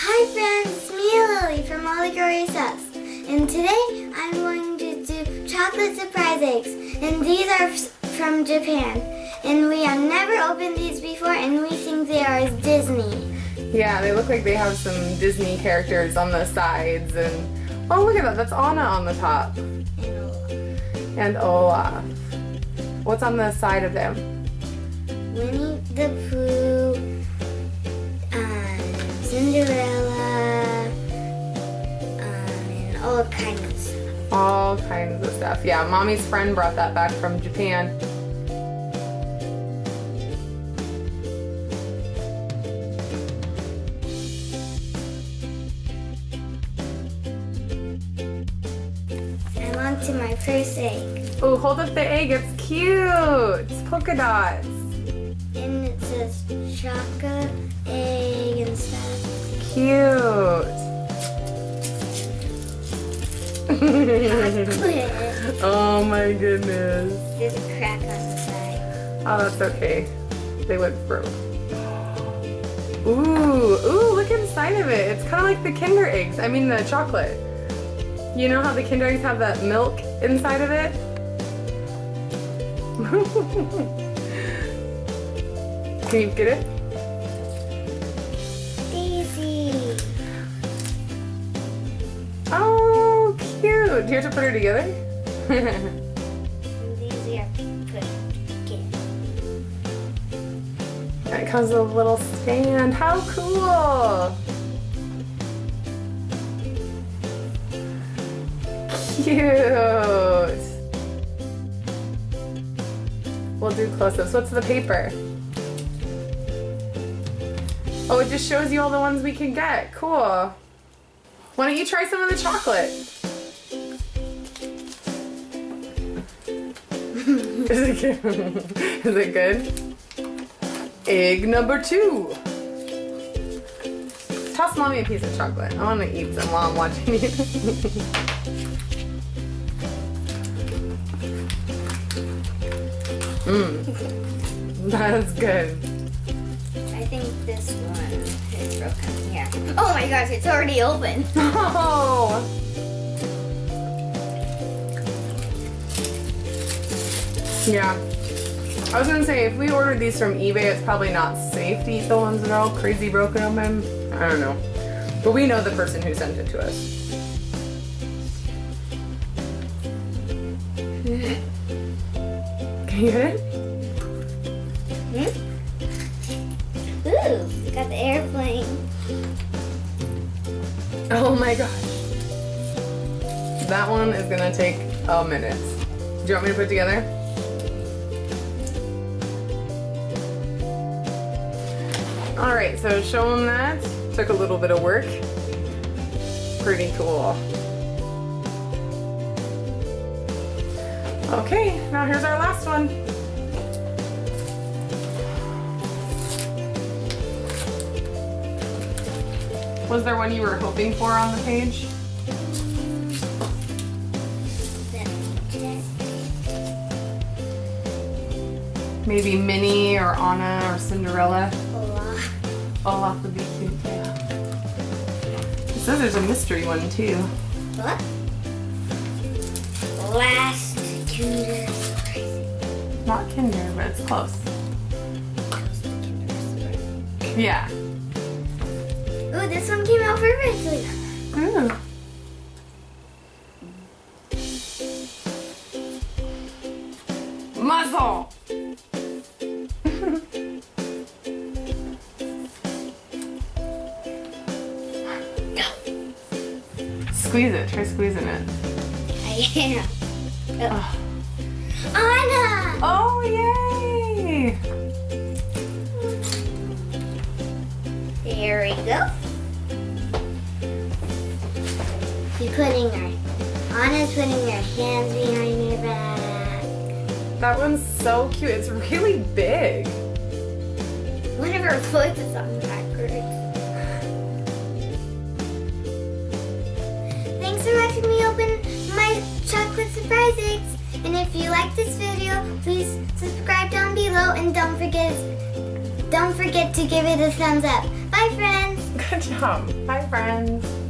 Hi friends, it's me Lily from AllTheGirlieStuffs, and today I'm going to do chocolate surprise eggs, and these are from Japan, and we have never opened these before, and we think they are Disney. Yeah, they look like they have some Disney characters on the sides, and oh, look at that, that's Anna on the top. And Olaf. What's on the side of them? Winnie the Pooh, Cinderella, and all kinds of stuff. All kinds of stuff. Yeah, Mommy's friend brought that back from Japan. I'm on to my first egg. Oh, hold up the egg, it's cute. It's polka dots. And it says chocolate egg and stuff. Cute. Chocolate. Oh my goodness. There's a crack on the side. Oh, that's okay. They went through. Ooh, look inside of it. It's kind of like the Kinder eggs. I mean the chocolate. You know how the Kinder eggs have that milk inside of it? Can you get it? Daisy. Oh, cute. Do you have to put her together? And these are put together. It comes with a little stand. How cool! Cute. We'll do close-ups. What's the paper? Oh, it just shows you all the ones we can get. Cool. Why don't you try some of the chocolate? Is it good? Is it good? Egg number 2. Toss Mommy a piece of chocolate. I want to eat some while I'm watching you. That's good. I think this one is broken here. Oh my gosh, it's already open. Oh. Yeah. I was gonna say, if we ordered these from eBay, it's probably not safe to eat the ones that are all crazy broken open. I don't know. But we know the person who sent it to us. Can you get it? Ooh, got the airplane. Oh my gosh. That one is gonna take a minute. Do you want me to put it together? Alright, so show them that. Took a little bit of work. Pretty cool. Okay, now here's our last one. Was there one you were hoping for on the page? Maybe Minnie or Anna or Cinderella? Olaf would be cute, yeah. It says there's a mystery one too. What? Last Kinder Surprise. Not Kinder, but it's close. Yeah. Ooh, this one came out perfectly. Ooh. Muzzle! Squeeze it. Try squeezing it. I am. Oh. Anna! Oh, yay! There we go. Anna's putting her hands behind her back. That one's so cute. It's really big. One of her foot is on backwards. Thanks for watching me open my chocolate surprise eggs. And if you like this video, please subscribe down below and don't forget to give it a thumbs up. Bye, friends. Good job. Bye, friends.